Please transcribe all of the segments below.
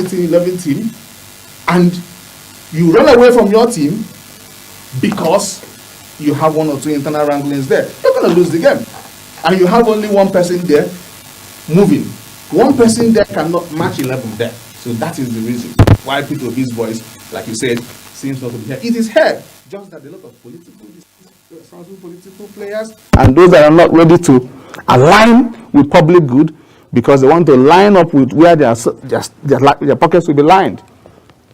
2011 team and you run away from your team because you have one or two internal wranglings there, you're going to lose the game. And you have only one person there moving. One person there cannot match 11 there. So that is the reason why P2B's voice, like you said, seems not to be heard. It is heard, just that a lot of political players and those that are not ready to align with public good because they want to line up with where their pockets will be lined.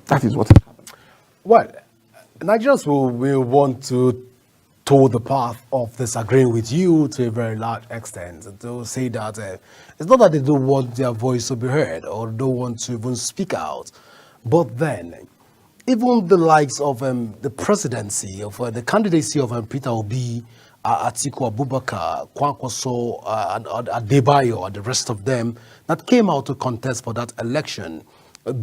That is what happened. Well, Nigerians will want to toe the path of disagreeing with you to a very large extent. To say that it's not that they don't want their voice to be heard or don't want to even speak out, but then even the likes of the presidency, of the candidacy of Peter Obi, Atiku Abubakar, Kwankwaso, and Adebayo, and the rest of them that came out to contest for that election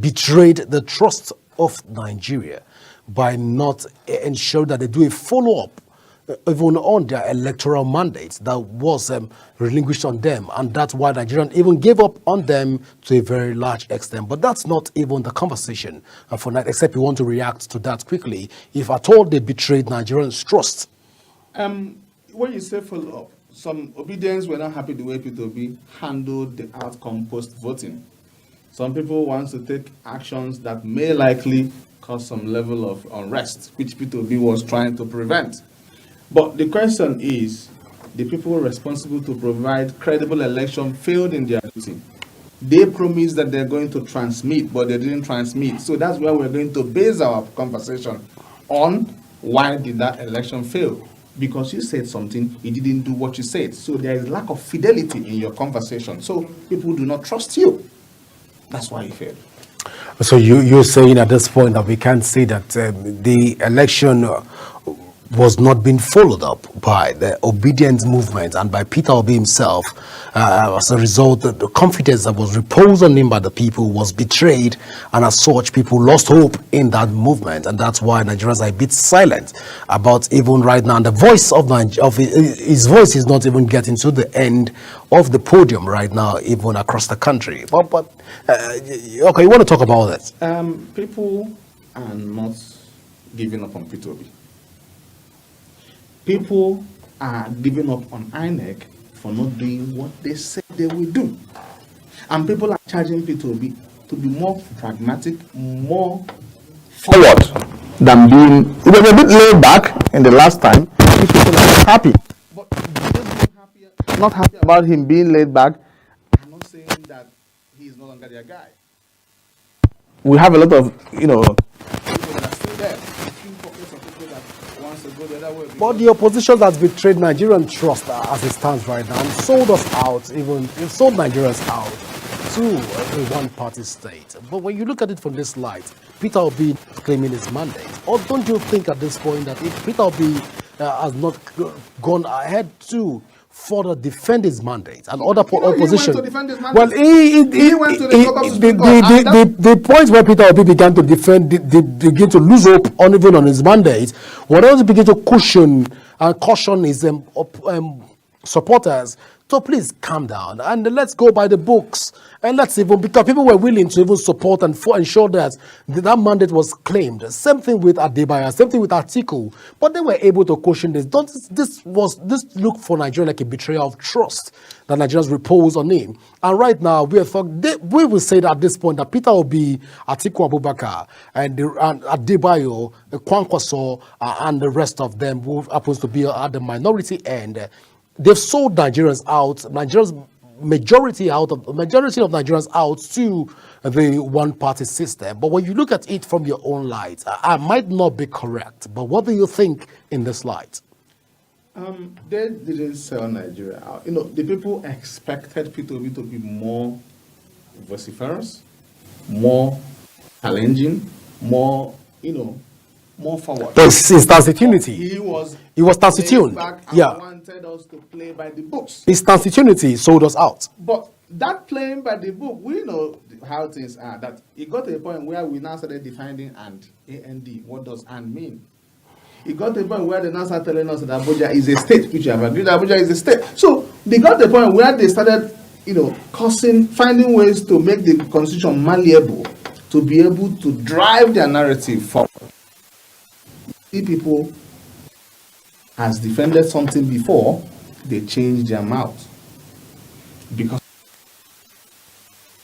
betrayed the trust of Nigeria by not ensuring that they do a follow-up even on their electoral mandate that was relinquished on them, and that's why Nigerians even gave up on them to a very large extent. But that's not even the conversation for now, except you want to react to that quickly. If at all they betrayed Nigerians' trust. When you say follow-up, some obedience were not happy the way P2B handled the outcome post-voting. Some people want to take actions that may likely cause some level of unrest, which P2B was trying to prevent. But the question is, the people responsible to provide credible election failed in their duty. They promised that they're going to transmit, but they didn't transmit. So that's where we're going to base our conversation on why did that election fail. Because you said something, you didn't do what you said. So there is lack of fidelity in your conversation. So people do not trust you. That's why you failed. So you're saying at this point that we can't say that the election was not being followed up by the obedience movement and by Peter Obi himself. As a result, the confidence that was reposed on him by the people was betrayed, and as such, people lost hope in that movement, and that's why Nigerians are a bit silent about even right now. And the voice of his voice is not even getting to the end of the podium right now, even across the country. But okay, you want to talk about that? People are not giving up on Peter Obi. People are giving up on INEC for not doing what they said they will do. And people are charging P2B to be more pragmatic, more forward than being... It was a bit laid back in the last time. People are not happy. But just not happy about him being laid back. I'm not saying that he is no longer their guy. We have a lot of, people that are still there. But the opposition has betrayed Nigerian trust as it stands right now and sold us out, even sold Nigerians out to a one-party state. But when you look at it from this light, Peter Obi claiming his mandate, or don't you think at this point that if Peter Obi has not gone ahead to further defend his mandate and other opposition. Well, he went to the point where Peter Obi began to begin to lose hope even on his mandate, what else begin to caution his supporters to please calm down and let's go by the books, and let's even, because people were willing to even support and ensure that that mandate was claimed. Same thing with Adebayo, same thing with Atiku, but they were able to caution this. This look for Nigeria like a betrayal of trust that Nigerians repose on him. And right now, we will say that at this point that Peter Obi, Atiku Abubakar, and Adebayo, Kwankwaso, and the rest of them who happens to be at the minority end, they've sold Nigerians out. Majority of Nigerians out to the one-party system. But when you look at it from your own light, I might not be correct, but what do you think in this light? They didn't sell Nigeria out. The people expected P2B to be more vociferous, more challenging, more forward. It's tacitunity. He was taciturn. Yeah. Wanted us to play by the books. His tacitunity sold us out. But that playing by the book, we know how things are. That it got to a point where we now started defining and. What does and mean? It got to a point where they now started telling us that Abuja is a state, which you have agreed Abuja is a state. So they got to a point where they started, finding ways to make the constitution malleable to be able to drive their narrative forward. See, people has defended something before, they change their mouth. Because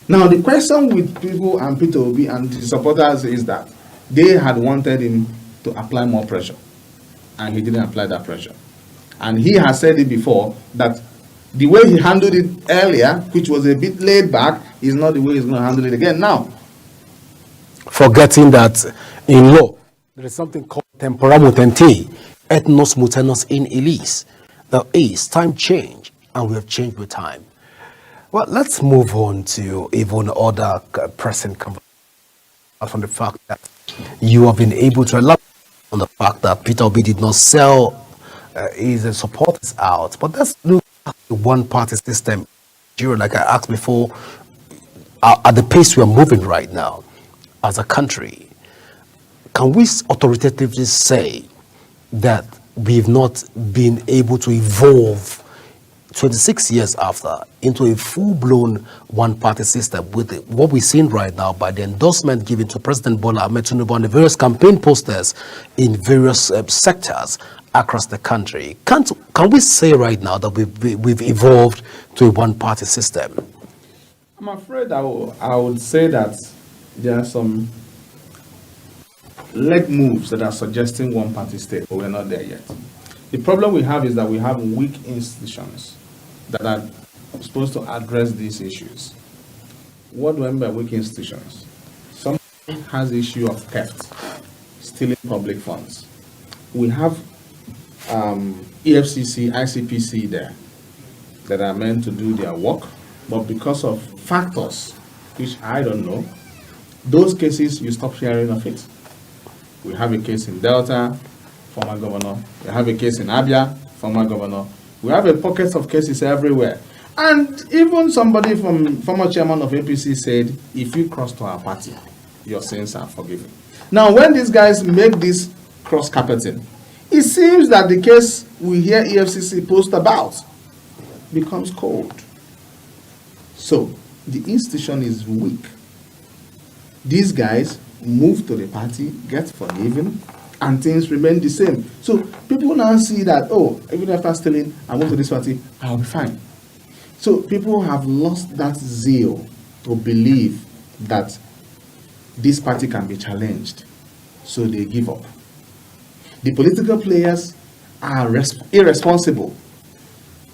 now the question with people and Peter Obi and the supporters is that they had wanted him to apply more pressure, and he didn't apply that pressure. And he has said it before that the way he handled it earlier, which was a bit laid back, is not the way he's going to handle it again now. Forgetting that in law, there is something called tempora mutante, ethnos mutenos in elise. There is time change, and we have changed with time. Well, let's move on to even other pressing conversations from the fact that you have been able to elaborate on the fact that Peter Obi did not sell his supporters out. But let's look at the one-party system. Like I asked before, at the pace we are moving right now as a country, can we authoritatively say that we've not been able to evolve 26 years after into a full-blown one-party system with what we're seeing right now by the endorsement given to President Bola Ahmed Tinubu on the various campaign posters in various sectors across the country? Can we say right now that we've evolved to a one-party system? I'm afraid I would say that there are some leg moves that are suggesting one-party state, but we're not there yet. The problem we have is that we have weak institutions that are supposed to address these issues. What do I mean by weak institutions? Somebody has the issue of theft, stealing public funds. We have EFCC, ICPC there that are meant to do their work, but because of factors which I don't know, those cases you stop hearing of it. We have a case in Delta, former governor. We have a case in Abia, former governor. We have a pocket of cases everywhere. And even somebody from former chairman of APC said, if you cross to our party, your sins are forgiven. Now, when these guys make this cross-carpeting, it seems that the case we hear EFCC post about becomes cold. So, the institution is weak. These guys move to the party, get forgiven, and things remain the same. So people now see that, oh, even after stealing, I went to this party, I'll be fine. So people have lost that zeal to believe that this party can be challenged. So they give up. The political players are irresponsible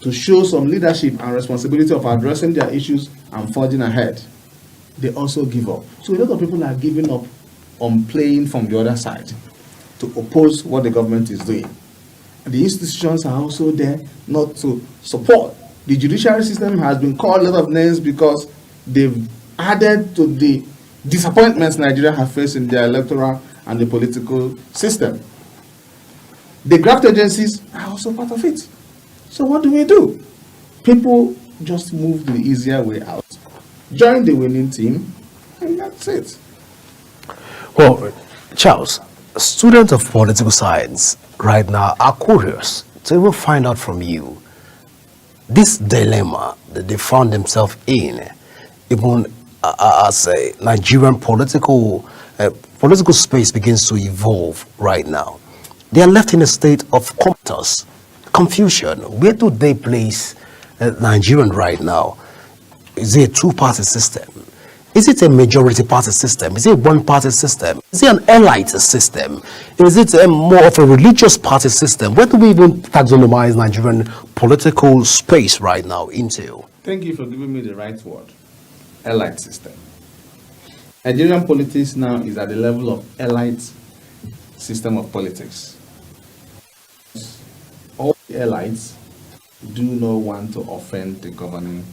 to show some leadership and responsibility of addressing their issues and forging ahead. They also give up. So a lot of people are giving up on playing from the other side to oppose what the government is doing. And the institutions are also there not to support. The judiciary system has been called a lot of names because they've added to the disappointments Nigeria have faced in their electoral and the political system. The graft agencies are also part of it. So what do? People just move the easier way out, join the winning team, and that's it. Well, Charles, students of political science right now are curious to even find out from you this dilemma that they found themselves in, even as a Nigerian political space begins to evolve right now. They are left in a state of comatose, confusion. Where do they place Nigerian right now? Is it a two-party system? Is it a majority party system? Is it a one-party system? Is it an elite system? Is it more of a religious party system? Where do we even taxonomize Nigerian political space right now into? Thank you for giving me the right word. Elite system. Nigerian politics now is at the level of elite system of politics. All the elites do not want to offend the governing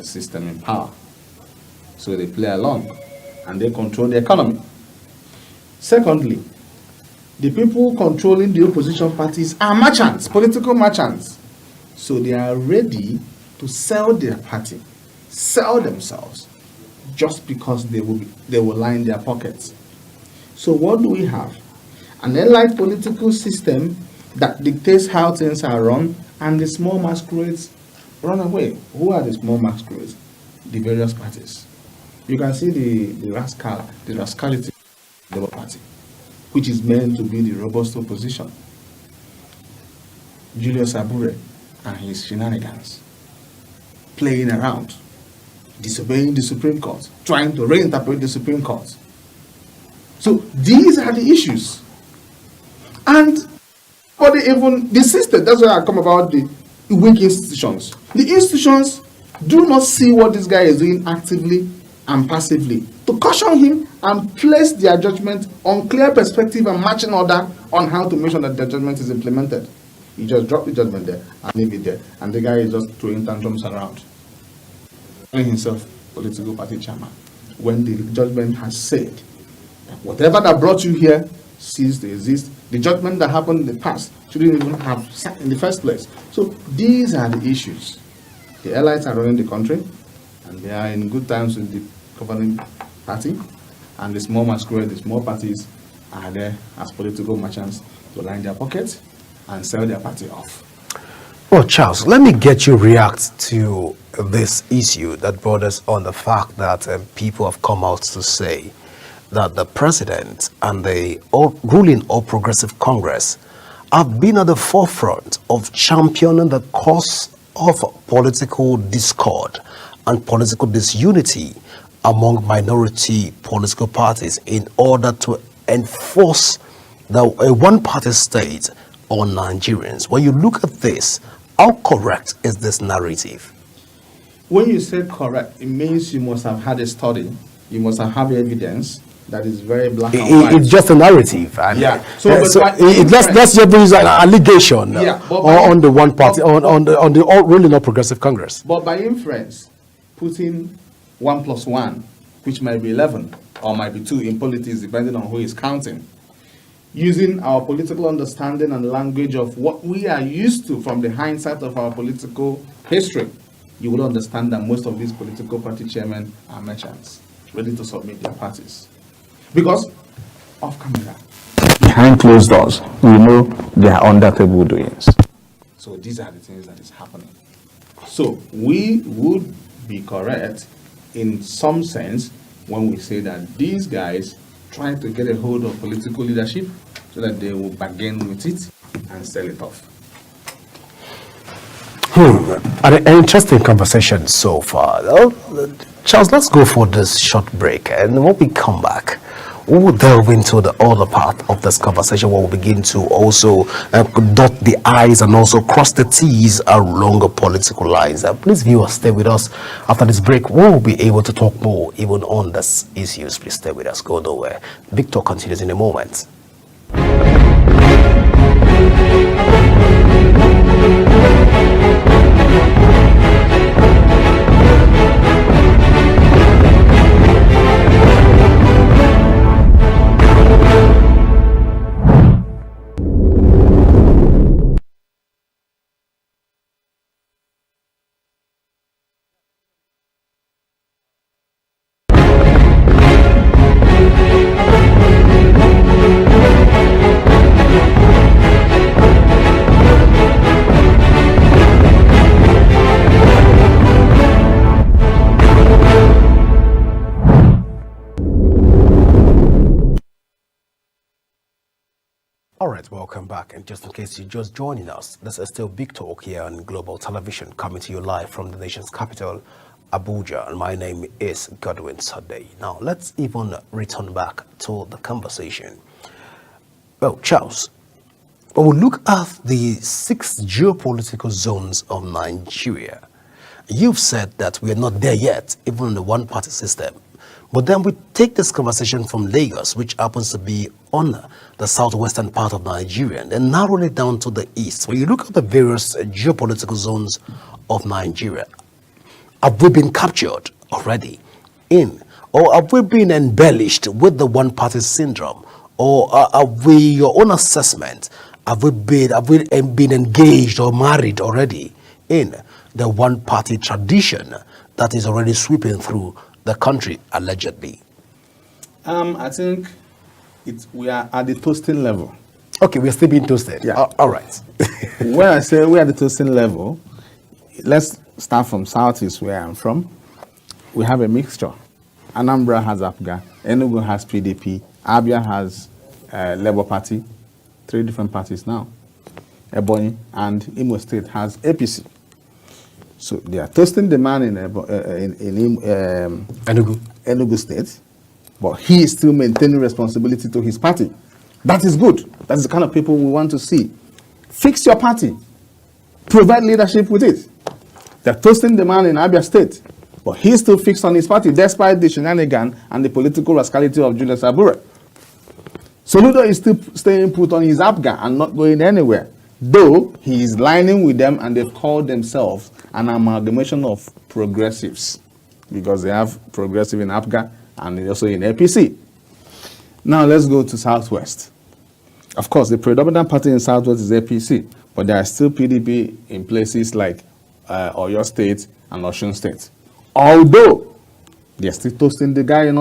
system in power. So they play along and they control the economy. Secondly, the people controlling the opposition parties are merchants, political merchants. So they are ready to sell their party, sell themselves, just because they will line their pockets. So what do we have? An elite political system that dictates how things are run, and the small masquerades run away. Who are the small masquerades? The various parties. You can see the rascality of the Labour Party, which is meant to be the robust opposition. Julius Abure and his shenanigans, playing around, disobeying the Supreme Court, trying to reinterpret the Supreme Court. So these are the issues. And for the system, that's why I come about the weak institutions. The institutions do not see what this guy is doing actively and passively to caution him and place their judgment on clear perspective and marching order on how to make sure that the judgment is implemented. You just drop the judgment there and leave it there, and the guy is just throwing tantrums around, calling himself political party chairman, when the judgment has said that whatever that brought you here ceased to exist. The judgment that happened in the past shouldn't even have sat in the first place. So these are the issues. The elites are running the country, and they are in good times with the governing party, and the small masquerade, the small parties are there as political merchants to line their pockets and sell their party off. Well, Charles, let me get you react to this issue that brought us on the fact that people have come out to say that the president and the ruling All Progressive Congress have been at the forefront of championing the cause of political discord and political disunity among minority political parties in order to enforce a one-party state on Nigerians. When you look at this, how correct is this narrative? When you say correct, it means you must have had a study, you must have had evidence that is very black and white. It's just a narrative. And yeah. let's just use an allegation on the one party, on the ruling of Progressive Congress. But by inference, putting 1 + 1, which might be 11 or might be 2 in politics, depending on who is counting, using our political understanding and language of what we are used to from the hindsight of our political history, you will understand that most of these political party chairmen are merchants ready to submit their parties. Because off camera, behind closed doors, we know they are under table doings. So these are the things that is happening. So we would be correct in some sense when we say that these guys try to get a hold of political leadership so that they will bargain with it and sell it off. An interesting conversation so far. Charles, let's go for this short break, and when we come back, we will delve into the other part of this conversation where we'll begin to also dot the I's and also cross the T's along the political lines. Please, viewers, stay with us. After this break, we'll be able to talk more even on these issues. Please stay with us. Go nowhere. Victor continues in a moment. All right, welcome back. And just in case you're just joining us, this is still Big Talk here on Global Television, coming to you live from the nation's capital, Abuja. And my name is Godwin Sunday. Now, let's even return back to the conversation. Well, Charles, when we look at the 6 geopolitical zones of Nigeria, you've said that we are not there yet, even in the one-party system. But then we take this conversation from Lagos, which happens to be on the southwestern part of Nigeria, and then narrow it down to the east. When you look at the various geopolitical zones of Nigeria, have we been captured already or have we been embellished with the one-party syndrome? Or have we, your own assessment, have we been engaged or married already in the one-party tradition that is already sweeping through the country, allegedly? I think we are at the toasting level. Okay, we're still being toasted. Yeah. All right. When I say we're at the toasting level, let's start from southeast where I'm from. We have a mixture. Anambra has APGA, Enugu has PDP, Abia has Labour Party, 3 different parties now. Ebonyi and Imo State has APC. So they are toasting the man in Enugu State, but he is still maintaining responsibility to his party. That is good. That's the kind of people we want to see. Fix your party. Provide leadership with it. They're toasting the man in Abia State, but he's still fixed on his party despite the shenanigan and the political rascality of Julius Abure. Soludo is still staying put on his APGA and not going anywhere, though he is lining with them and they've called themselves an amalgamation of progressives because they have progressive in APGA and also in APC. Now let's go to Southwest. Of course, the predominant party in Southwest is APC, but there are still PDP in places like Oyo State and Osun State. Although they're still toasting the guy in